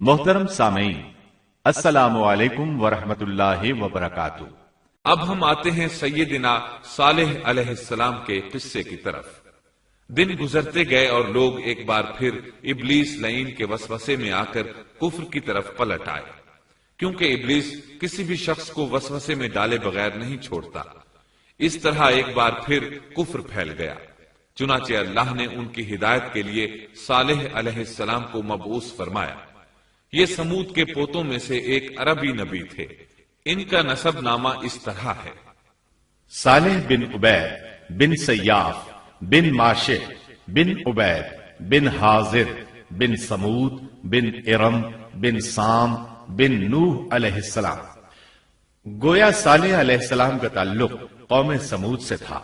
محترم سامعین، السلام علیکم ورحمۃ اللہ وبرکاتہ۔ اب ہم آتے ہیں سیدنا صالح علیہ السلام کے قصے کی طرف۔ دن گزرتے گئے اور لوگ ایک بار پھر ابلیس لعین کے وسوسے میں آ کر کفر کی طرف پلٹ آئے، کیونکہ ابلیس کسی بھی شخص کو وسوسے میں ڈالے بغیر نہیں چھوڑتا۔ اس طرح ایک بار پھر کفر پھیل گیا، چنانچہ اللہ نے ان کی ہدایت کے لیے صالح علیہ السلام کو مبعوث فرمایا۔ یہ سمود کے پوتوں میں سے ایک عربی نبی تھے۔ ان کا نسب نامہ اس طرح ہے: صالح بن عبید بن سیاف بن ماشع بن عبید بن حاضر بن سمود بن ارم بن سام بن نوح علیہ السلام۔ گویا صالح علیہ السلام کا تعلق قوم سمود سے تھا،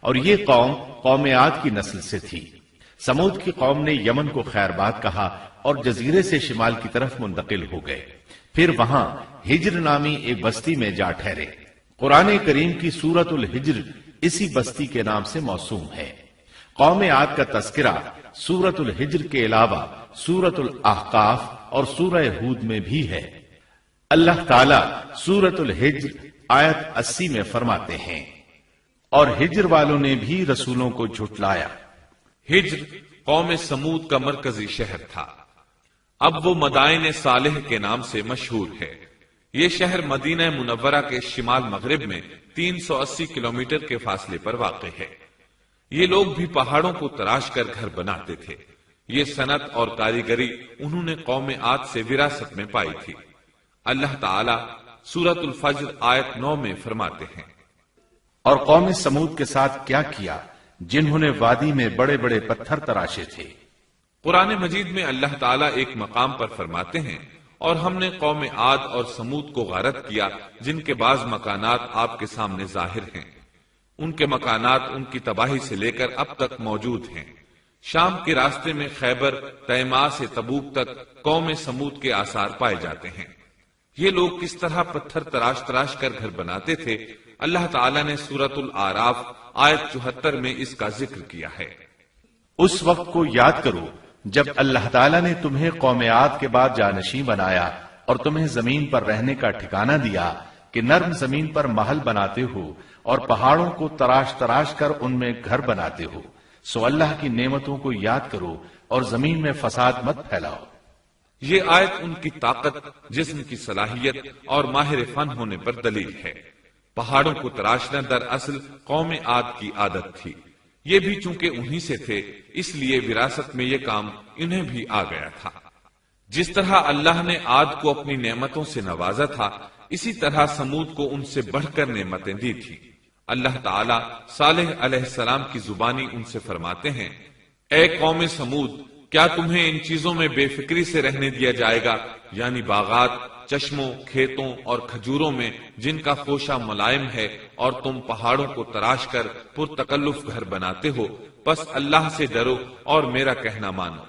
اور یہ قوم عاد کی نسل سے تھی۔ سمود کی قوم نے یمن کو خیر باد کہا اور جزیرے سے شمال کی طرف منتقل ہو گئے، پھر وہاں ہجر نامی ایک بستی میں جا ٹھہرے۔ قرآن کریم کی سورۃ الحجر اسی بستی کے نام سے موسوم ہے۔ قوم عاد کا تذکرہ سورۃ الحجر کے علاوہ سورۃ الاحقاف اور سورہ ہود میں بھی ہے۔ اللہ تعالی سورۃ الحجر آیت 80 میں فرماتے ہیں: اور ہجر والوں نے بھی رسولوں کو جھٹلایا۔ ہجر قوم سمود کا مرکزی شہر تھا۔ اب وہ مدائن صالح کے نام سے مشہور ہے۔ یہ شہر مدینہ منورہ کے شمال مغرب میں 380 کلومیٹر کے فاصلے پر واقع ہے۔ یہ لوگ بھی پہاڑوں کو تراش کر گھر بناتے تھے۔ یہ صنعت اور کاریگری انہوں نے قوم عاد سے وراثت میں پائی تھی۔ اللہ تعالی سورۃ الفجر آیت 9 میں فرماتے ہیں: اور قوم سمود کے ساتھ کیا کیا جنہوں نے وادی میں بڑے بڑے پتھر تراشے تھے۔ قرآن مجید میں اللہ تعالیٰ ایک مقام پر فرماتے ہیں: اور ہم نے قوم عاد اور سمود کو غارت کیا جن کے بعض مکانات آپ کے سامنے ظاہر ہیں۔ ان کے مکانات ان کی تباہی سے لے کر اب تک موجود ہیں۔ شام کے راستے میں خیبر، تیما سے تبوک تک قوم سمود کے آثار پائے جاتے ہیں۔ یہ لوگ کس طرح پتھر تراش تراش کر گھر بناتے تھے، اللہ تعالیٰ نے سورۃ الاعراف آیت 74 میں اس کا ذکر کیا ہے۔ اس وقت کو یاد کرو جب اللہ تعالیٰ نے تمہیں قوم عاد کے بعد جانشین بنایا اور تمہیں زمین پر رہنے کا ٹھکانہ دیا کہ نرم زمین پر محل بناتے ہو اور پہاڑوں کو تراش تراش کر ان میں گھر بناتے ہو۔ سو اللہ کی نعمتوں کو یاد کرو اور زمین میں فساد مت پھیلاؤ۔ یہ آیت ان کی طاقت، جسم کی صلاحیت اور ماہر فن ہونے پر دلیل ہے۔ پہاڑوں کو تراشنا دراصل قوم عاد کی عادت تھی۔ یہ بھی چونکہ انہی سے تھے، اس لیے وراثت میں یہ کام انہیں بھی آ گیا تھا۔ جس طرح اللہ نے عاد کو اپنی نعمتوں سے نوازا تھا، اسی طرح سمود کو ان سے بڑھ کر نعمتیں دی تھی۔ اللہ تعالیٰ صالح علیہ السلام کی زبانی ان سے فرماتے ہیں: اے قوم سمود، کیا تمہیں ان چیزوں میں بے فکری سے رہنے دیا جائے گا، یعنی باغات، چشموں، کھیتوں اور کھجوروں میں جن کا خوشہ ملائم ہے، اور تم پہاڑوں کو تراش کر پرتکلف گھر بناتے ہو؟ بس اللہ سے ڈرو اور میرا کہنا مانو۔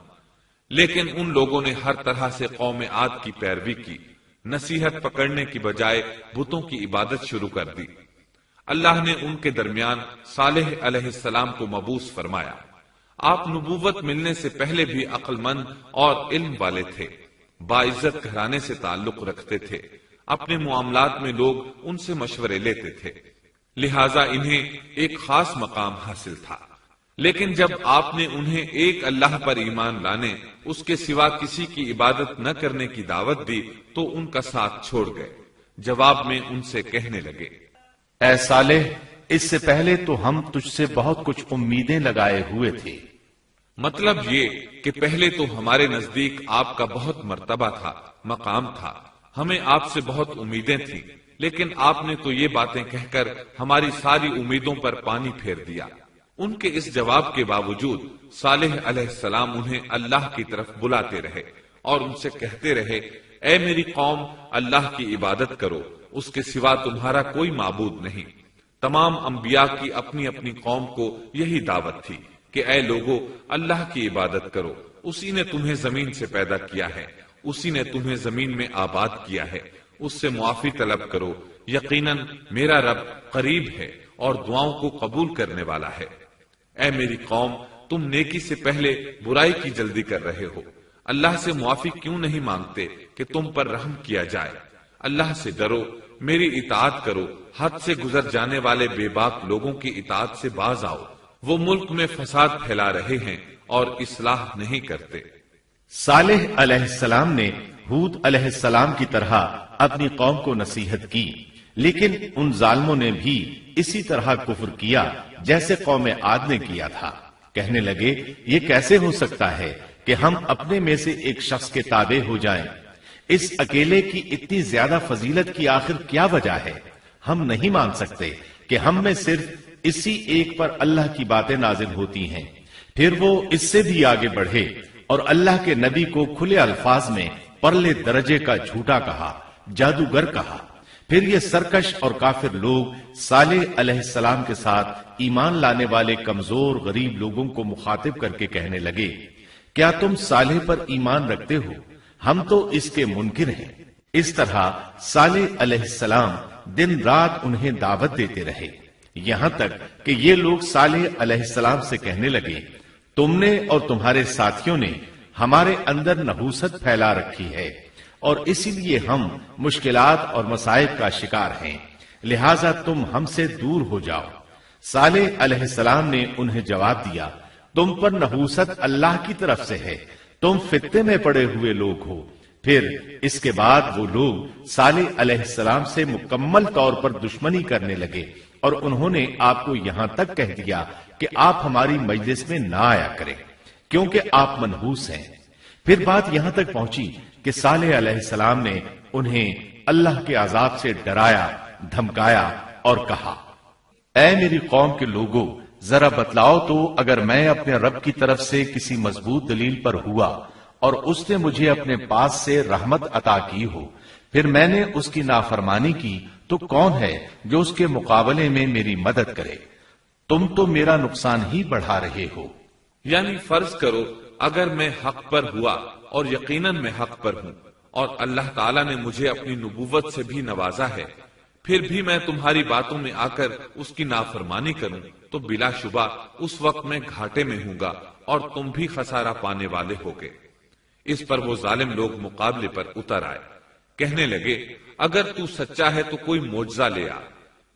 لیکن ان لوگوں نے ہر طرح سے قوم عاد کی پیروی کی، نصیحت پکڑنے کی بجائے بتوں کی عبادت شروع کر دی۔ اللہ نے ان کے درمیان صالح علیہ السلام کو مبعوث فرمایا۔ آپ نبوت ملنے سے پہلے بھی عقل مند اور علم والے تھے، باعزت گھرانے سے تعلق رکھتے تھے، اپنے معاملات میں لوگ ان سے مشورے لیتے تھے، لہذا انہیں ایک خاص مقام حاصل تھا۔ لیکن جب آپ نے انہیں ایک اللہ پر ایمان لانے، اس کے سوا کسی کی عبادت نہ کرنے کی دعوت دی تو ان کا ساتھ چھوڑ گئے۔ جواب میں ان سے کہنے لگے: اے صالح، اس سے پہلے تو ہم تجھ سے بہت کچھ امیدیں لگائے ہوئے تھے۔ مطلب یہ کہ پہلے تو ہمارے نزدیک آپ کا بہت مرتبہ تھا، مقام تھا، ہمیں آپ سے بہت امیدیں تھیں، لیکن آپ نے تو یہ باتیں کہہ کر ہماری ساری امیدوں پر پانی پھیر دیا۔ ان کے اس جواب کے باوجود صالح علیہ السلام انہیں اللہ کی طرف بلاتے رہے اور ان سے کہتے رہے: اے میری قوم، اللہ کی عبادت کرو، اس کے سوا تمہارا کوئی معبود نہیں۔ تمام انبیاء کی اپنی اپنی قوم کو یہی دعوت تھی کہ اے لوگو، اللہ کی عبادت کرو، اسی نے تمہیں زمین سے پیدا کیا ہے، اسی نے تمہیں زمین میں آباد کیا ہے، اس سے معافی طلب کرو، یقیناً میرا رب قریب ہے اور دعاؤں کو قبول کرنے والا ہے۔ اے میری قوم، تم نیکی سے پہلے برائی کی جلدی کر رہے ہو، اللہ سے معافی کیوں نہیں مانگتے کہ تم پر رحم کیا جائے؟ اللہ سے ڈرو، میری اطاعت کرو، حد سے گزر جانے والے بے باک لوگوں کی اطاعت سے باز آؤ، وہ ملک میں فساد پھیلا رہے ہیں اور اصلاح نہیں کرتے۔ صالح علیہ السلام نے ہود علیہ السلام کی طرح اپنی قوم کو نصیحت کی، لیکن ان ظالموں نے بھی اسی طرح کفر کیا جیسے قوم عاد نے کیا تھا۔ کہنے لگے، یہ کیسے ہو سکتا ہے کہ ہم اپنے میں سے ایک شخص کے تابع ہو جائیں؟ اس اکیلے کی اتنی زیادہ فضیلت کی آخر کیا وجہ ہے؟ ہم نہیں مان سکتے کہ ہم میں صرف اسی ایک پر اللہ کی باتیں نازل ہوتی ہیں۔ پھر وہ اس سے بھی آگے بڑھے اور اللہ کے نبی کو کھلے الفاظ میں پرلے درجے کا جھوٹا کہا، جادوگر کہا۔ پھر یہ سرکش اور کافر لوگ صالح علیہ السلام کے ساتھ ایمان لانے والے کمزور غریب لوگوں کو مخاطب کر کے کہنے لگے، کیا تم صالح پر ایمان رکھتے ہو؟ ہم تو اس کے منکر ہیں۔ اس طرح صالح علیہ السلام دن رات انہیں دعوت دیتے رہے، یہاں تک کہ یہ لوگ صالح علیہ السلام سے کہنے لگے، تم نے اور تمہارے ساتھیوں نے ہمارے اندر نحوست پھیلا رکھی ہے اور اسی لیے ہم مشکلات اور مصائب کا شکار ہیں، لہذا تم ہم سے دور ہو جاؤ۔ صالح علیہ السلام نے انہیں جواب دیا، تم پر نحوست اللہ کی طرف سے ہے، تم فتنے میں پڑے ہوئے لوگ ہو۔ پھر اس کے بعد وہ لوگ صالح علیہ السلام سے مکمل طور پر دشمنی کرنے لگے اور انہوں نے آپ کو یہاں تک کہہ دیا کہ آپ ہماری مجلس میں نہ آیا کریں کیونکہ آپ منحوس ہیں۔ پھر بات یہاں تک پہنچی کہ صالح علیہ السلام نے انہیں اللہ کے عذاب سے ڈرایا، دھمکایا اور کہا، اے میری قوم کے لوگوں، ذرا بتلاؤ تو اگر میں اپنے رب کی طرف سے کسی مضبوط دلیل پر ہوا اور اس نے مجھے اپنے پاس سے رحمت عطا کی ہو، پھر میں نے اس کی نافرمانی کی، تو کون ہے جو اس کے مقابلے میں میری مدد کرے؟ تم تو میرا نقصان ہی بڑھا رہے ہو۔ یعنی فرض کرو اگر میں حق پر ہوا اور یقیناً میں حق پر ہوں اور اللہ تعالیٰ نے مجھے اپنی نبوت سے بھی نوازا ہے، پھر بھی میں تمہاری باتوں میں آ کر اس کی نافرمانی کروں تو بلا شبہ اس وقت میں گھاٹے میں ہوں گا اور تم بھی خسارہ پانے والے ہوگے۔ اس پر وہ ظالم لوگ مقابلے پر اتر آئے، کہنے لگے، اگر تو سچا ہے تو کوئی معجزہ لے آ،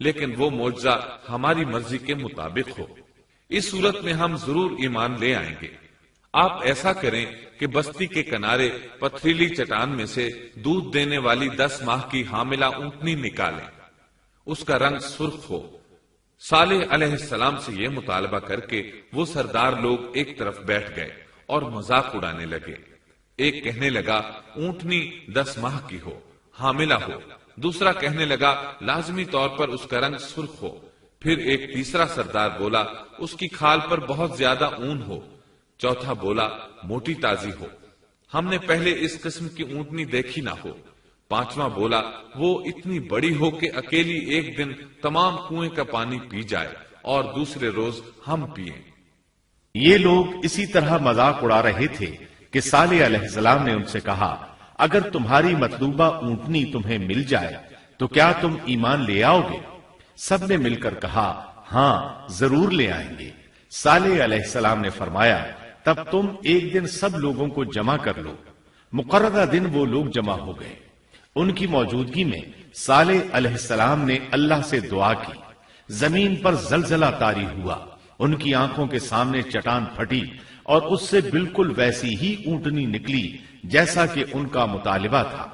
لیکن وہ معجزہ ہماری مرضی کے مطابق ہو، اس صورت میں ہم ضرور ایمان لے آئیں گے۔ آپ ایسا کریں کہ بستی کے کنارے پتھریلی چٹان میں سے دودھ دینے والی 10 ماہ کی حاملہ اونٹنی نکالیں، اس کا رنگ سرخ ہو۔ صالح علیہ السلام سے یہ مطالبہ کر کے وہ سردار لوگ ایک طرف بیٹھ گئے اور مذاق اڑانے لگے۔ ایک کہنے لگا اونٹنی 10 ماہ کی ہو، حاملہ ہو، دوسرا کہنے لگا لازمی طور پر اس کا رنگ سرخ ہو، پھر ایک تیسرا سردار بولا اس کی کھال پر بہت زیادہ اون ہو، چوتھا بولا موٹی تازی ہو، ہم نے پہلے اس قسم کی اونٹنی دیکھی نہ ہو، پانچواں بولا وہ اتنی بڑی ہو کہ اکیلی ایک دن تمام کنویں کا پانی پی جائے اور دوسرے روز ہم پیئیں۔ یہ لوگ اسی طرح مذاق اڑا رہے تھے کہ صالح علیہ السلام نے ان سے کہا، اگر تمہاری مطلوبہ اونٹنی تمہیں مل جائے تو کیا تم ایمان لے آؤ گے؟ سب نے مل کر کہا، ہاں ضرور لے آئیں گے۔ صالح علیہ السلام نے فرمایا، تب تم ایک دن سب لوگوں کو جمع کر لو۔ مقررہ دن وہ لوگ جمع ہو گئے۔ ان کی موجودگی میں صالح علیہ السلام نے اللہ سے دعا کی، زمین پر زلزلہ طاری ہوا، ان کی آنکھوں کے سامنے چٹان پھٹی اور اس سے بالکل ویسی ہی اونٹنی نکلی جیسا کہ ان کا مطالبہ تھا۔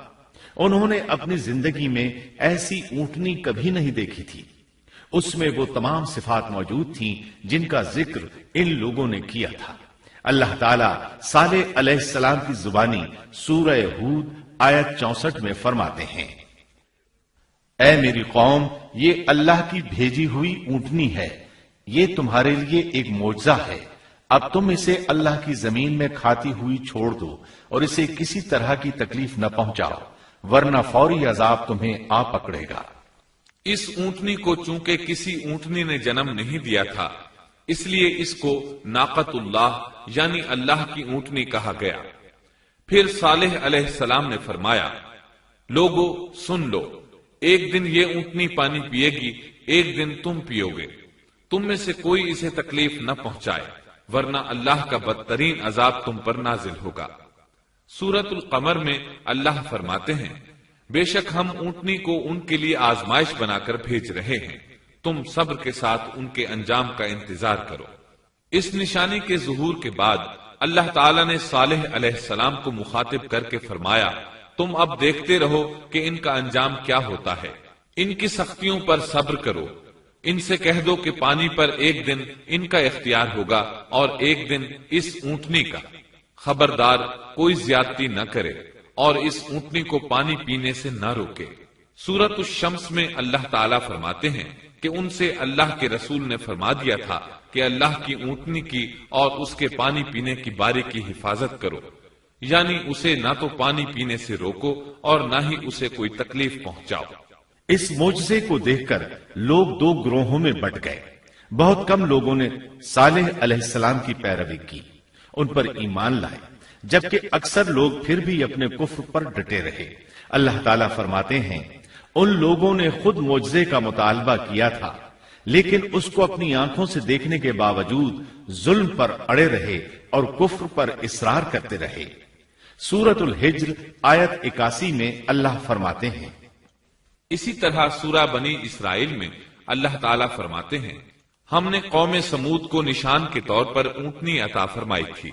انہوں نے اپنی زندگی میں ایسی اونٹنی کبھی نہیں دیکھی تھی۔ اس میں وہ تمام صفات موجود تھیں جن کا ذکر ان لوگوں نے کیا تھا۔ اللہ تعالیٰ صالح علیہ السلام کی زبانی سورہ ہود آیت 64 میں فرماتے ہیں، اے میری قوم، یہ اللہ کی بھیجی ہوئی اونٹنی ہے، یہ تمہارے لیے ایک معجزہ ہے، اب تم اسے اللہ کی زمین میں کھاتی ہوئی چھوڑ دو اور اسے کسی طرح کی تکلیف نہ پہنچاؤ، ورنہ فوری عذاب تمہیں آ پکڑے گا۔ اس اونٹنی کو چونکہ کسی اونٹنی نے جنم نہیں دیا تھا، اس لیے اس کو ناقۃ اللہ یعنی اللہ کی اونٹنی کہا گیا۔ پھر صالح علیہ السلام نے فرمایا، لوگو سن لو، ایک دن یہ اونٹنی پانی پیے گی، ایک دن تم پیو گے، تم میں سے کوئی اسے تکلیف نہ پہنچائے، ورنہ اللہ کا بدترین عذاب تم پر نازل ہوگا۔ سورۃ القمر میں اللہ فرماتے ہیں، بے شک ہم اونٹنی کو ان کے لیے آزمائش بنا کر بھیج رہے ہیں، تم صبر کے ساتھ ان کے انجام کا انتظار کرو۔ اس نشانی کے ظہور کے بعد اللہ تعالیٰ نے صالح علیہ السلام کو مخاطب کر کے فرمایا، تم اب دیکھتے رہو کہ ان کا انجام کیا ہوتا ہے، ان کی سختیوں پر صبر کرو، ان سے کہہ دو کہ پانی پر ایک دن ان کا اختیار ہوگا اور ایک دن اس اونٹنی کا، خبردار کوئی زیادتی نہ کرے اور اس اونٹنی کو پانی پینے سے نہ روکے۔ سورۃ الشمس میں اللہ تعالیٰ فرماتے ہیں کہ ان سے اللہ کے رسول نے فرما دیا تھا کہ اللہ کی اونٹنی کی اور اس کے پانی پینے کی باری کی حفاظت کرو، یعنی اسے نہ تو پانی پینے سے روکو اور نہ ہی اسے کوئی تکلیف پہنچاؤ۔ اس معجزے کو دیکھ کر لوگ دو گروہوں میں بٹ گئے۔ بہت کم لوگوں نے صالح علیہ السلام کی پیروی کی، ان پر ایمان لائے، جبکہ اکثر لوگ پھر بھی اپنے کفر پر ڈٹے رہے۔ اللہ تعالیٰ فرماتے ہیں، ان لوگوں نے خود معجزے کا مطالبہ کیا تھا، لیکن اس کو اپنی آنکھوں سے دیکھنے کے باوجود ظلم پر اڑے رہے اور کفر پر اصرار کرتے رہے۔ سورۃ الحجر آیت 81 میں اللہ فرماتے ہیں، اسی طرح سورہ بنی اسرائیل میں اللہ تعالیٰ فرماتے ہیں، ہم نے قوم سمود کو نشان کے طور پر اونٹنی عطا فرمائی تھی،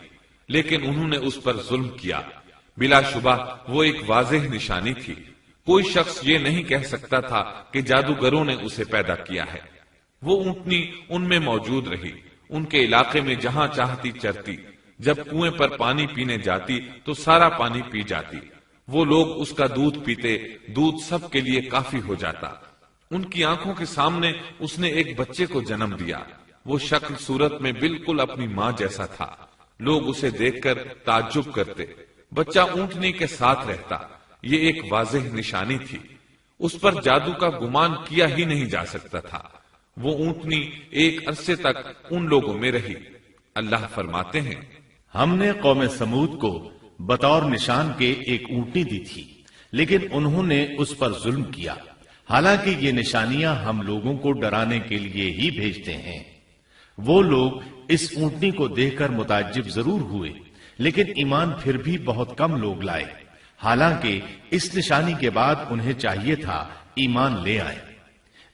لیکن انہوں نے اس پر ظلم کیا۔ بلا شبہ وہ ایک واضح نشانی تھی، کوئی شخص یہ نہیں کہہ سکتا تھا کہ جادوگروں نے اسے پیدا کیا ہے۔ وہ اونٹنی ان میں موجود رہی، ان کے علاقے میں جہاں چاہتی چرتی، جب کنویں پر پانی پینے جاتی تو سارا پانی پی جاتی، وہ لوگ اس کا دودھ پیتے، دودھ سب کے لیے کافی ہو جاتا۔ ان کی آنکھوں کے سامنے اس نے ایک بچے کو جنم دیا، وہ شکل صورت میں بالکل اپنی ماں جیسا تھا، لوگ اسے دیکھ کر تعجب کرتے، بچہ اونٹنی کے ساتھ رہتا، یہ ایک واضح نشانی تھی، اس پر جادو کا گمان کیا ہی نہیں جا سکتا تھا۔ وہ اونٹنی ایک عرصے تک ان لوگوں میں رہی۔ اللہ فرماتے ہیں، ہم نے قوم سمود کو بطور نشان کے ایک اونٹنی دی تھی، لیکن انہوں نے اس پر ظلم کیا، حالانکہ یہ نشانیاں ہم لوگوں کو ڈرانے کے لیے ہی بھیجتے ہیں۔ وہ لوگ اس اونٹنی کو دیکھ کر متعجب ضرور ہوئے، لیکن ایمان پھر بھی بہت کم لوگ لائے، حالانکہ اس نشانی کے بعد انہیں چاہیے تھا ایمان لے آئے۔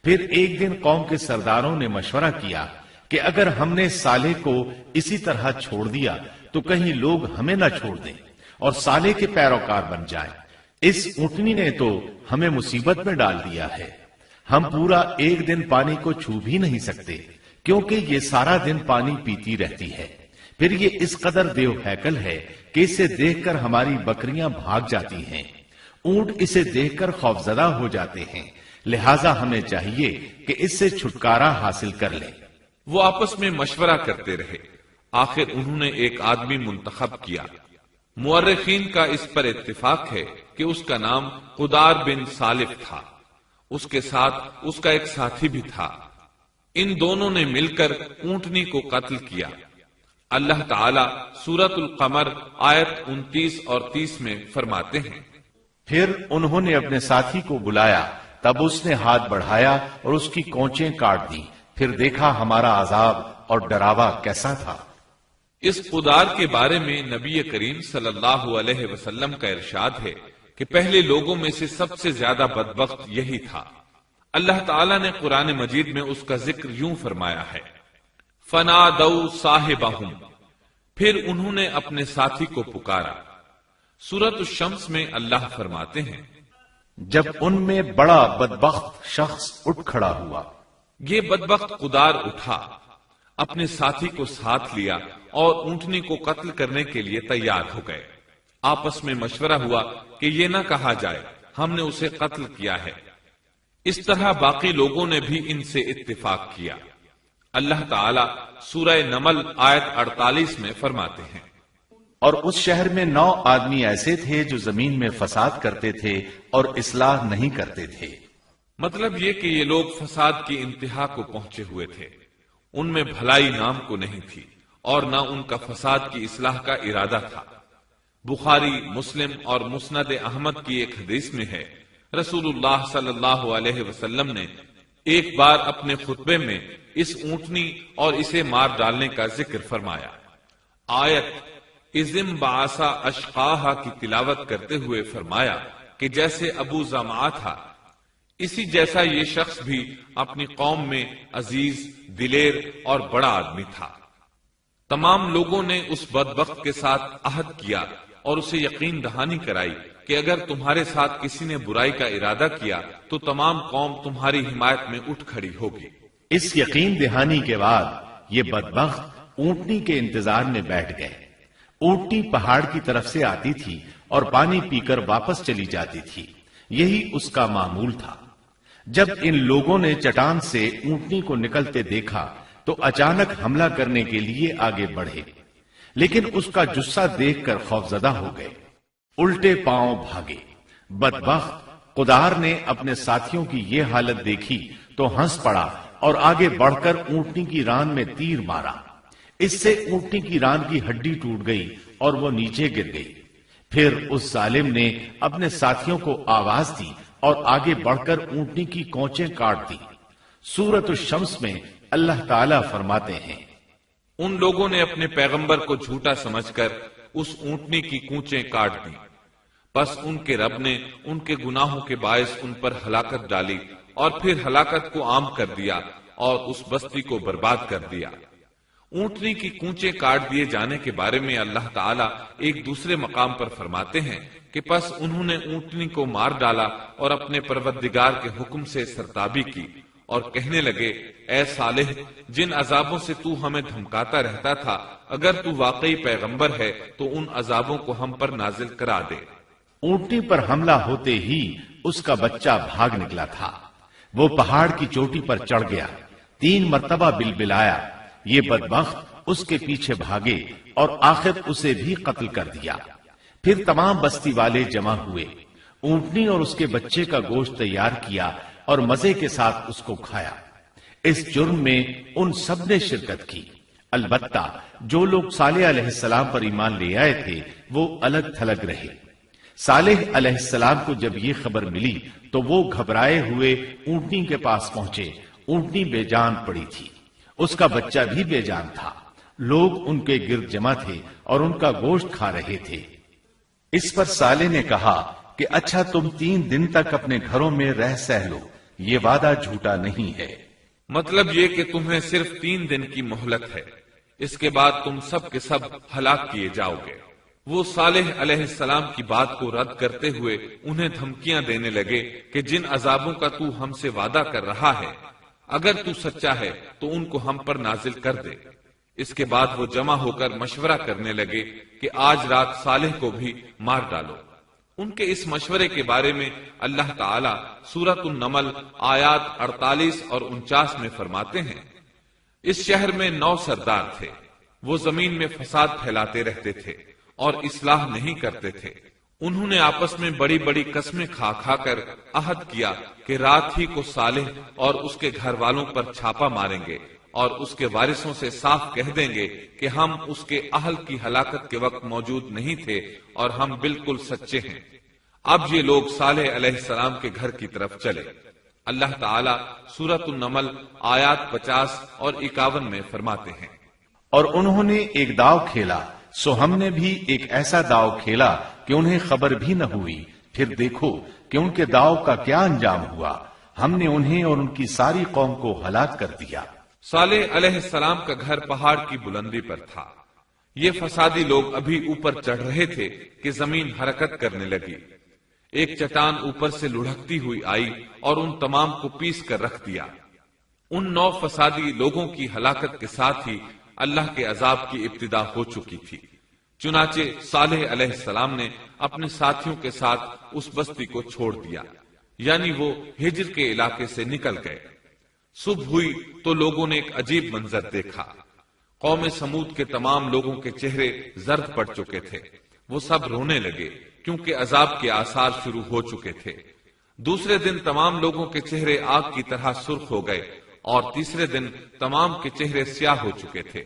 پھر ایک دن قوم کے سرداروں نے مشورہ کیا کہ اگر ہم نے صالح کو اسی طرح چھوڑ دیا تو کہیں لوگ ہمیں نہ چھوڑ دیں اور صالح کے پیروکار بن جائیں۔ اس اونٹنی نے تو ہمیں مصیبت میں ڈال دیا ہے، ہم پورا ایک دن پانی کو چھو بھی نہیں سکتے، کیونکہ یہ سارا دن پانی پیتی رہتی ہے۔ پھر یہ اس قدر دیو ہیکل ہے کہ اسے دیکھ کر ہماری بکریاں بھاگ جاتی ہیں، اونٹ اسے دیکھ کر خوفزدہ ہو جاتے ہیں، لہٰذا ہمیں چاہیے کہ اس سے چھٹکارا حاصل کر لیں۔ وہ آپس میں مشورہ کرتے رہے، آخر انہوں نے ایک آدمی منتخب کیا۔ مورخین کا اس پر اتفاق ہے کہ اس کا نام قدار بن سالف تھا، اس کے ساتھ اس کا ایک ساتھی بھی تھا۔ ان دونوں نے مل کر اونٹنی کو قتل کیا۔ اللہ تعالیٰ سورۃ القمر آیت 29 اور 30 میں فرماتے ہیں، پھر انہوں نے اپنے ساتھی کو بلایا، تب اس نے ہاتھ بڑھایا اور اس کی کونچیں کاٹ دی، پھر دیکھا ہمارا عذاب اور ڈراوا کیسا تھا۔ اس قدار کے بارے میں نبی کریم صلی اللہ علیہ وسلم کا ارشاد ہے کہ پہلے لوگوں میں سے سب سے زیادہ بدبخت یہی تھا۔ اللہ تعالیٰ نے قرآن مجید میں اس کا ذکر یوں فرمایا ہے، فَنَادَوْا صَاحِبَهُمْ، پھر انہوں نے اپنے ساتھی کو پکارا۔ سورۃ الشمس میں اللہ فرماتے ہیں، جب ان میں بڑا بدبخت شخص اٹھ کھڑا ہوا۔ یہ بدبخت قدار اٹھا، اپنے ساتھی کو ساتھ لیا اور اونٹنی کو قتل کرنے کے لیے تیار ہو گئے۔ آپس میں مشورہ ہوا کہ یہ نہ کہا جائے ہم نے اسے قتل کیا ہے۔ اس طرح باقی لوگوں نے بھی ان سے اتفاق کیا۔ اللہ تعالیٰ سورہ نمل آیت 48 میں فرماتے ہیں، اور اس شہر میں 9 آدمی ایسے تھے جو زمین میں فساد کرتے تھے اور اصلاح نہیں کرتے تھے۔ مطلب یہ کہ یہ لوگ فساد کی انتہا کو پہنچے ہوئے تھے، ان میں بھلائی نام کو نہیں تھی اور نہ ان کا فساد کی اصلاح کا ارادہ تھا۔ بخاری، مسلم اور مسند احمد کی ایک حدیث میں ہے، رسول اللہ صلی اللہ علیہ وسلم نے ایک بار اپنے خطبے میں اس اونٹنی اور اسے مار ڈالنے کا ذکر فرمایا۔ آیت اذم بعثا اشقاہا کی تلاوت کرتے ہوئے فرمایا کہ جیسے ابو زمعہ تھا اسی جیسا یہ شخص بھی اپنی قوم میں عزیز، دلیر اور بڑا آدمی تھا۔ تمام لوگوں نے اس بدبخت کے ساتھ عہد کیا اور اسے یقین دہانی کرائی کہ اگر تمہارے ساتھ کسی نے برائی کا ارادہ کیا تو تمام قوم تمہاری حمایت میں اٹھ کھڑی ہوگی۔ اس یقین دہانی کے بعد یہ بدبخت اونٹنی کے انتظار میں بیٹھ گئے۔ اونٹنی پہاڑ کی طرف سے آتی تھی اور پانی پی کر واپس چلی جاتی تھی، یہی اس کا معمول تھا۔ جب ان لوگوں نے چٹان سے اونٹنی کو نکلتے دیکھا تو اچانک حملہ کرنے کے لیے آگے بڑھے، لیکن اس کا جثہ دیکھ کر خوفزدہ ہو گئے، الٹے پاؤں بھاگے۔ بدبخت قدار نے اپنے ساتھیوں کی یہ حالت دیکھی تو ہنس پڑا اور آگے بڑھ کر اونٹنی کی ران میں تیر مارا۔ اس سے اونٹنی کی ران کی ہڈی ٹوٹ گئی اور وہ نیچے گر گئی۔ پھر اس ظالم نے اپنے ساتھیوں کو آواز دی اور آگے بڑھ کر اونٹنی کی کونچیں کاٹ دی۔ سورۃ الشمس میں اللہ تعالیٰ فرماتے ہیں، ان لوگوں نے اپنے پیغمبر کو جھوٹا سمجھ کر اس اونٹنی کی کونچیں کاٹ دی، بس ان کے رب نے ان کے گناہوں کے باعث ان پر ہلاکت ڈالی اور پھر ہلاکت کو عام کر دیا اور اس بستی کو برباد کر دیا۔ اونٹنی کی کونچیں کاٹ دیے جانے کے بارے میں اللہ تعالیٰ ایک دوسرے مقام پر فرماتے ہیں کہ پس انہوں نے اونٹنی کو مار ڈالا اور اپنے پروردگار کے حکم سے سرتابی کی اور کہنے لگے، اے صالح، جن عذابوں سے تو ہمیں دھمکاتا رہتا تھا، اگر تو واقعی پیغمبر ہے تو ان عذابوں کو ہم پر نازل کرا دے۔ اونٹنی پر حملہ ہوتے ہی اس کا بچہ بھاگ نکلا تھا۔ وہ پہاڑ کی چوٹی پر چڑھ گیا، 3 مرتبہ بلبلایا۔ یہ بدبخت اس کے پیچھے بھاگے اور آخر اسے بھی قتل کر دیا۔ پھر تمام بستی والے جمع ہوئے، اونٹنی اور اس کے بچے کا گوشت تیار کیا اور مزے کے ساتھ اس کو کھایا۔ اس جرم میں ان سب نے شرکت کی، البتہ جو لوگ صالح علیہ السلام پر ایمان لے آئے تھے وہ الگ تھلگ رہے۔ صالح علیہ السلام کو جب یہ خبر ملی تو وہ گھبرائے ہوئے اونٹنی کے پاس پہنچے۔ اونٹنی بے جان پڑی تھی، اس کا بچہ بھی بے جان تھا۔ لوگ ان کے گرد جمع تھے اور ان کا گوشت کھا رہے تھے۔ اس پر صالح نے کہا کہ اچھا تم 3 دن تک اپنے گھروں میں رہ سہ لو، یہ وعدہ جھوٹا نہیں ہے۔ مطلب یہ کہ تمہیں صرف 3 دن کی مہلت ہے، اس کے بعد تم سب کے سب ہلاک کیے جاؤ گے۔ وہ صالح علیہ السلام کی بات کو رد کرتے ہوئے انہیں دھمکیاں دینے لگے کہ جن عذابوں کا تو ہم سے وعدہ کر رہا ہے، اگر تو سچا ہے تو ان کو ہم پر نازل کر دے۔ اس کے بعد وہ جمع ہو کر مشورہ کرنے لگے کہ آج رات صالح کو بھی مار ڈالو۔ ان کے اس مشورے کے بارے میں اللہ تعالیٰ سورۃ النمل آیات 48 اور 49 میں فرماتے ہیں، اس شہر میں 9 سردار تھے، وہ زمین میں فساد پھیلاتے رہتے تھے اور اصلاح نہیں کرتے تھے۔ انہوں نے آپس میں بڑی بڑی قسمیں کھا کھا کر عہد کیا کہ رات ہی کو صالح اور اس کے گھر والوں پر چھاپا ماریں گے اور اس کے وارثوں سے صاف کہہ دیں گے کہ ہم اس کے اہل کی ہلاکت کے وقت موجود نہیں تھے اور ہم بالکل سچے ہیں۔ اب یہ لوگ صالح علیہ السلام کے گھر کی طرف چلے۔ اللہ تعالیٰ سورۃ النمل آیات 50 اور 51 میں فرماتے ہیں، اور انہوں نے ایک داؤ کھیلا، سو ہم نے بھی ایک ایسا داؤ کھیلا کہ انہیں خبر بھی نہ ہوئی۔ پھر دیکھو کہ ان کے داؤ کا کیا انجام ہوا، ہم نے انہیں اور ان کی ساری قوم کو ہلاک کر دیا۔ صالح علیہ السلام کا گھر پہاڑ کی بلندی پر تھا۔ یہ فسادی لوگ ابھی اوپر چڑھ رہے تھے کہ زمین حرکت کرنے لگی۔ ایک چٹان اوپر سے لڑھکتی ہوئی آئی اور ان تمام کو پیس کر رکھ دیا۔ ان 9 فسادی لوگوں کی ہلاکت کے ساتھ ہی اللہ کے عذاب کی ابتدا ہو چکی تھی۔ چنانچہ صالح علیہ السلام نے اپنے ساتھیوں کے ساتھ اس بستی کو چھوڑ دیا، یعنی وہ ہجر کے علاقے سے نکل گئے۔ صبح ہوئی تو لوگوں نے ایک عجیب منظر دیکھا۔ قوم سمود کے تمام لوگوں کے چہرے زرد پڑ چکے تھے، وہ سب رونے لگے کیونکہ عذاب کے آثار شروع ہو چکے تھے۔ دوسرے دن تمام لوگوں کے چہرے آگ کی طرح سرخ ہو گئے اور تیسرے دن تمام کے چہرے سیاہ ہو چکے تھے۔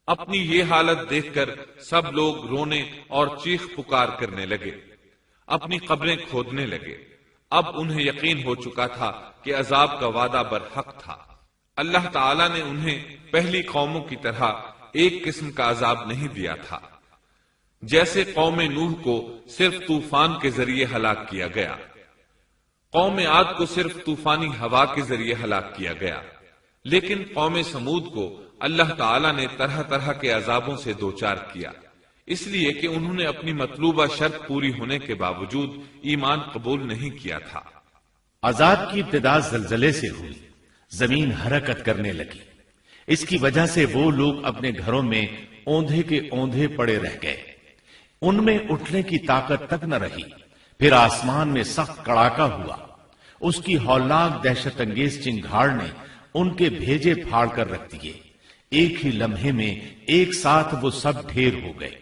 اپنی یہ حالت دیکھ کر سب لوگ رونے اور چیخ پکار کرنے لگے، اپنی قبریں کھودنے لگے۔ اب انہیں یقین ہو چکا تھا کہ عذاب کا وعدہ برحق تھا۔ اللہ تعالیٰ نے انہیں پہلی قوموں کی طرح ایک قسم کا عذاب نہیں دیا تھا۔ جیسے قوم نوح کو صرف طوفان کے ذریعے ہلاک کیا گیا، قوم عاد کو صرف طوفانی ہوا کے ذریعے ہلاک کیا گیا، لیکن قوم سمود کو اللہ تعالی نے طرح طرح کے عذابوں سے دوچار کیا، اس لیے کہ انہوں نے اپنی مطلوبہ شرط پوری ہونے کے باوجود ایمان قبول نہیں کیا تھا۔ عذاب کی ابتدا زلزلے سے ہوئی، زمین حرکت کرنے لگی، اس کی وجہ سے وہ لوگ اپنے گھروں میں اوندھے کے اوندھے پڑے رہ گئے، ان میں اٹھنے کی طاقت تک نہ رہی۔ پھر آسمان میں سخت کڑاکا ہوا، اس کی ہولناک دہشت انگیز چنگھاڑ نے ان کے بھیجے پھاڑ کر رکھ دیے، ایک ہی لمحے میں ایک ساتھ وہ سب ڈھیر ہو گئے۔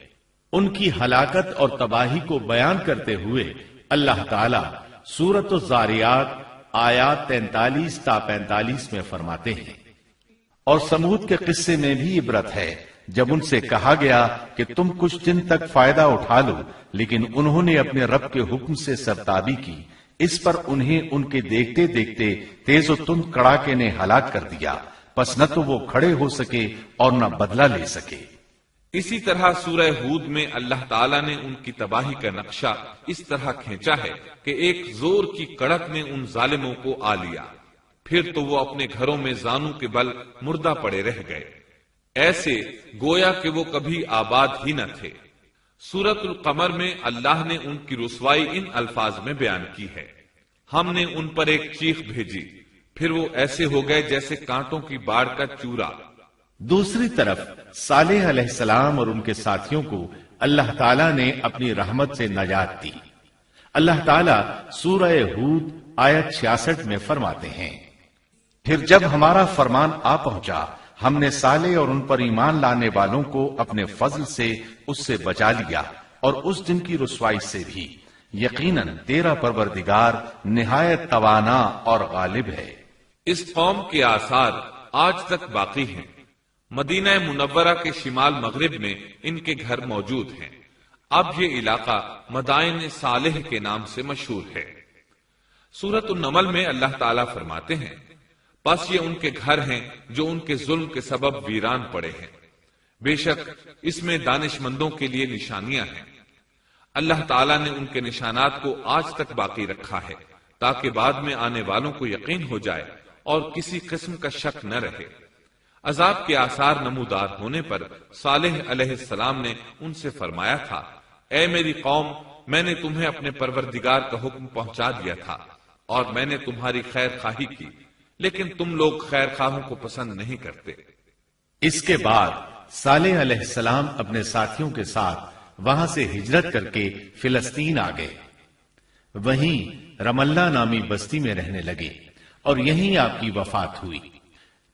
ان کی ہلاکت اور تباہی کو بیان کرتے ہوئے اللہ تعالی سورۃ الذاریات آیات 43 تا 45 میں فرماتے ہیں، اور سمود کے قصے میں بھی عبرت ہے جب ان سے کہا گیا کہ تم کچھ دن تک فائدہ اٹھا لو، لیکن انہوں نے اپنے رب کے حکم سے سرتابی کی، اس پر انہیں ان کے دیکھتے دیکھتے تیز و تند کڑاکے نے ہلاک کر دیا، پس نہ تو وہ کھڑے ہو سکے اور نہ بدلہ لے سکے۔ اسی طرح سورہ ہود میں اللہ تعالیٰ نے ان کی تباہی کا نقشہ اس طرح کھینچا ہے کہ ایک زور کی کڑک نے ان ظالموں کو آ لیا، پھر تو وہ اپنے گھروں میں زانوں کے بل مردہ پڑے رہ گئے، ایسے گویا کہ وہ کبھی آباد ہی نہ تھے۔ سورۃ القمر میں اللہ نے ان کی رسوائی ان الفاظ میں بیان کی ہے، ہم نے ان پر ایک چیخ بھیجی، پھر وہ ایسے ہو گئے جیسے کانٹوں کی باڑ کا چورا۔ دوسری طرف صالح علیہ السلام اور ان کے ساتھیوں کو اللہ تعالیٰ نے اپنی رحمت سے نجات دی۔ اللہ تعالیٰ سورہ ہود آیت 66 میں فرماتے ہیں، پھر جب ہمارا فرمان آ پہنچا ہم نے صالح اور ان پر ایمان لانے والوں کو اپنے فضل سے اس سے بچا لیا اور اس دن کی رسوائی سے بھی، یقیناً تیرا پروردگار نہایت توانا اور غالب ہے۔ اس قوم کے آثار آج تک باقی ہیں، مدینہ منورہ کے شمال مغرب میں ان کے گھر موجود ہیں، اب یہ علاقہ مدائن صالح کے نام سے مشہور ہے۔ سورۃ النمل میں اللہ تعالیٰ فرماتے ہیں، پس یہ ان کے گھر ہیں جو ان کے ظلم کے سبب ویران پڑے ہیں، بے شک اس میں دانش مندوں کے لیے نشانیاں ہیں۔ اللہ تعالیٰ نے ان کے نشانات کو آج تک باقی رکھا ہے تاکہ بعد میں آنے والوں کو یقین ہو جائے اور کسی قسم کا شک نہ رہے۔ عذاب کے آثار نمودار ہونے پر صالح علیہ السلام نے ان سے فرمایا تھا، اے میری قوم، میں نے تمہیں اپنے پروردگار کا حکم پہنچا دیا تھا اور میں نے تمہاری خیر خواہی کی، لیکن تم لوگ خیر خواہوں کو پسند نہیں کرتے۔ اس کے بعد صالح علیہ السلام اپنے ساتھیوں کے ساتھ وہاں سے ہجرت کر کے فلسطین آ گئے، وہیں رملہ نامی بستی میں رہنے لگے اور یہیں آپ کی وفات ہوئی۔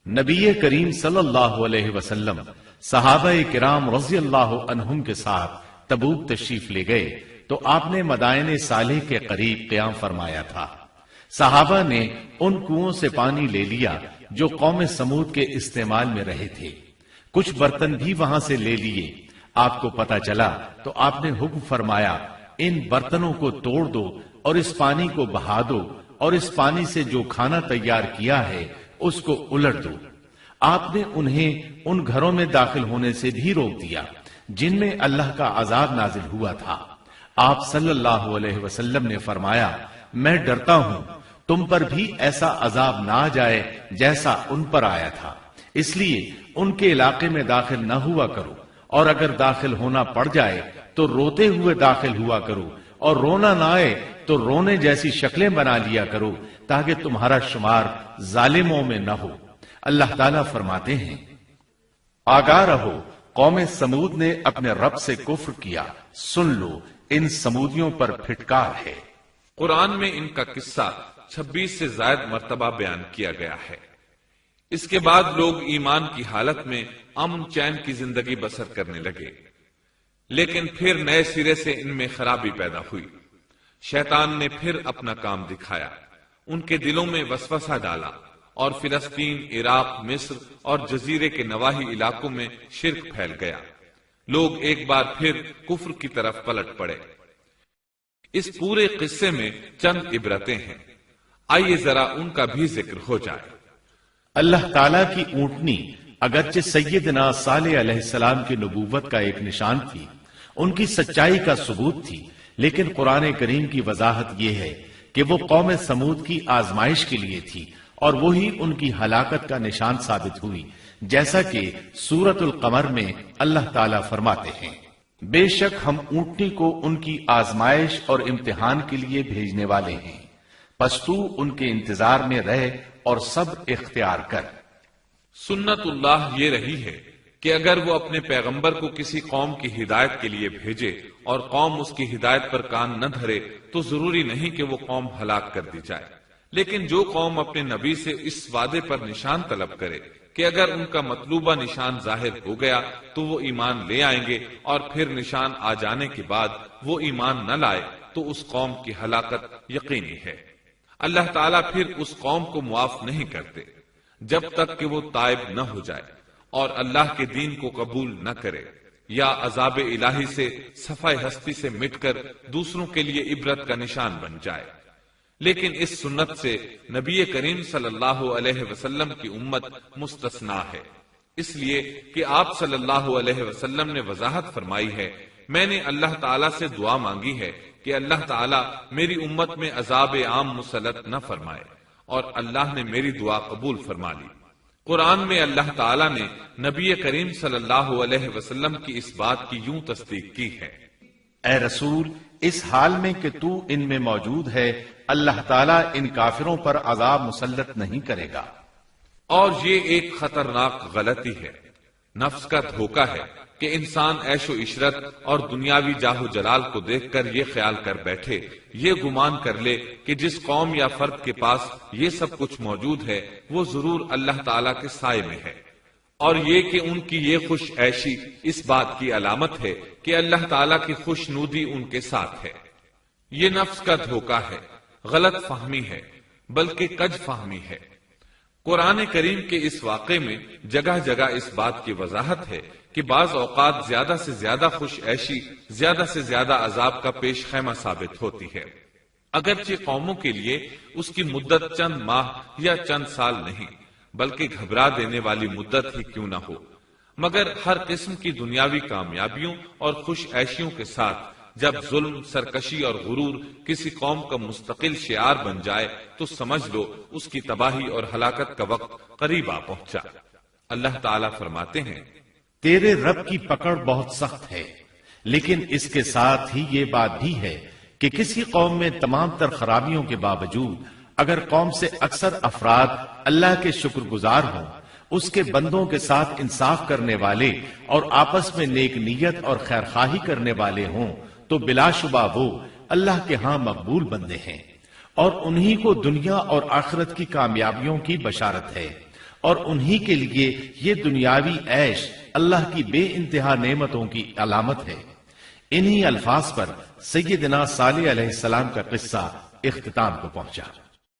نبی کریم صلی اللہ علیہ وسلم صحابہ کرام رضی اللہ عنہم کے ساتھ تبوک تشریف لے گئے تو آپ نے مدائن صالح کے قریب قیام فرمایا تھا۔ صحابہ نے ان کنووں سے پانی لے لیا جو قوم سمود کے استعمال میں رہے تھے، کچھ برتن بھی وہاں سے لے لیے۔ آپ کو پتہ چلا تو آپ نے حکم فرمایا، ان برتنوں کو توڑ دو اور اس پانی کو بہا دو اور اس پانی سے جو کھانا تیار کیا ہے اس کو الٹ دو۔ آپ نے انہیں ان گھروں میں داخل ہونے سے بھی روک دیا جن میں اللہ کا عذاب نازل ہوا تھا۔ آپ صلی اللہ علیہ وسلم نے فرمایا، میں ڈرتا ہوں تم پر بھی ایسا عذاب نہ آ جائے جیسا ان پر آیا تھا، اس لیے ان کے علاقے میں داخل نہ ہوا کرو، اور اگر داخل ہونا پڑ جائے تو روتے ہوئے داخل ہوا کرو، اور رونا نہ آئے تو رونے جیسی شکلیں بنا لیا کرو تاکہ تمہارا شمار ظالموں میں نہ ہو۔ اللہ تعالیٰ فرماتے ہیں، آگاہ رہو، قوم سمود نے اپنے رب سے کفر کیا، سن لو ان سمودیوں پر پھٹکار ہے۔ قرآن میں ان کا قصہ 26 سے زائد مرتبہ بیان کیا گیا ہے۔ اس کے بعد لوگ ایمان کی حالت میں امن چین کی زندگی بسر کرنے لگے، لیکن پھر نئے سرے سے ان میں خرابی پیدا ہوئی۔ شیطان نے پھر اپنا کام دکھایا، ان کے دلوں میں وسوسہ ڈالا اور فلسطین، عراق، مصر اور جزیرے کے نواحی علاقوں میں شرک پھیل گیا۔ لوگ ایک بار پھر کفر کی طرف پلٹ پڑے۔ اس پورے قصے میں چند عبرتیں ہیں، آئیے ذرا ان کا بھی ذکر ہو جائے۔ اللہ تعالیٰ کی اونٹنی اگرچہ سیدنا صالح علیہ السلام کی نبوت کا ایک نشان تھی، ان کی سچائی کا ثبوت تھی، لیکن قرآن کریم کی وضاحت یہ ہے کہ وہ قوم سمود کی آزمائش کے لیے تھی اور وہی ان کی ہلاکت کا نشان ثابت ہوئی، جیسا کہ سورۃ القمر میں اللہ تعالیٰ فرماتے ہیں، بے شک ہم اونٹنی کو ان کی آزمائش اور امتحان کے لیے بھیجنے والے ہیں، پس تو ان کے انتظار میں رہ اور صبر اختیار کر۔ سنت اللہ یہ رہی ہے کہ اگر وہ اپنے پیغمبر کو کسی قوم کی ہدایت کے لیے بھیجے اور قوم اس کی ہدایت پر کان نہ دھرے تو ضروری نہیں کہ وہ قوم ہلاک کر دی جائے، لیکن جو قوم اپنے نبی سے اس وعدے پر نشان طلب کرے کہ اگر ان کا مطلوبہ نشان ظاہر ہو گیا تو وہ ایمان لے آئیں گے، اور پھر نشان آ جانے کے بعد وہ ایمان نہ لائے تو اس قوم کی ہلاکت یقینی ہے۔ اللہ تعالیٰ پھر اس قوم کو معاف نہیں کرتے جب تک کہ وہ تائب نہ ہو جائے اور اللہ کے دین کو قبول نہ کرے، یا عذاب الہی سے صفحہ ہستی سے مٹ کر دوسروں کے لیے عبرت کا نشان بن جائے۔ لیکن اس سنت سے نبی کریم صلی اللہ علیہ وسلم کی امت مستثنا ہے، اس لیے کہ آپ صلی اللہ علیہ وسلم نے وضاحت فرمائی ہے، میں نے اللہ تعالیٰ سے دعا مانگی ہے کہ اللہ تعالیٰ میری امت میں عذاب عام مسلط نہ فرمائے، اور اللہ نے میری دعا قبول فرما لی۔ قرآن میں اللہ تعالیٰ نے نبی کریم صلی اللہ علیہ وسلم کی اس بات کی یوں تصدیق کی ہے، اے رسول، اس حال میں کہ تو ان میں موجود ہے، اللہ تعالیٰ ان کافروں پر عذاب مسلط نہیں کرے گا۔ اور یہ ایک خطرناک غلطی ہے، نفس کا دھوکہ ہے کہ انسان عیش و عشرت اور دنیاوی جاہ و جلال کو دیکھ کر یہ خیال کر بیٹھے، یہ گمان کر لے کہ جس قوم یا فرد کے پاس یہ سب کچھ موجود ہے وہ ضرور اللہ تعالیٰ کے سائے میں ہے، اور یہ کہ ان کی یہ خوش عیشی اس بات کی علامت ہے کہ اللہ تعالیٰ کی خوش نودی ان کے ساتھ ہے۔ یہ نفس کا دھوکہ ہے، غلط فہمی ہے، بلکہ کج فہمی ہے۔ قرآن کریم کے اس واقعے میں جگہ جگہ اس بات کی وضاحت ہے کہ بعض اوقات زیادہ سے زیادہ خوش عیشی زیادہ سے زیادہ عذاب کا پیش خیمہ ثابت ہوتی ہے، اگرچہ قوموں کے لیے اس کی مدت چند ماہ یا چند سال نہیں بلکہ گھبرا دینے والی مدت ہی کیوں نہ ہو، مگر ہر قسم کی دنیاوی کامیابیوں اور خوش عیشیوں کے ساتھ جب ظلم، سرکشی اور غرور کسی قوم کا مستقل شعار بن جائے تو سمجھ لو اس کی تباہی اور ہلاکت کا وقت قریب آ پہنچا۔ اللہ تعالیٰ فرماتے ہیں، تیرے رب کی پکڑ بہت سخت ہے، لیکن اس کے ساتھ ہی یہ بات بھی ہے کہ کسی قوم میں تمام تر خرابیوں کے باوجود اگر قوم سے اکثر افراد اللہ کے شکر گزار ہوں، اس کے بندوں کے ساتھ انصاف کرنے والے اور آپس میں نیک نیت اور خیر خواہی کرنے والے ہوں، تو بلا شبہ وہ اللہ کے ہاں مقبول بندے ہیں، اور انہی کو دنیا اور آخرت کی کامیابیوں کی بشارت ہے، اور انہی کے لیے یہ دنیاوی عیش اللہ کی بے انتہا نعمتوں کی علامت ہے۔ انہی الفاظ پر سیدنا صالح علیہ السلام کا قصہ اختتام کو پہنچا۔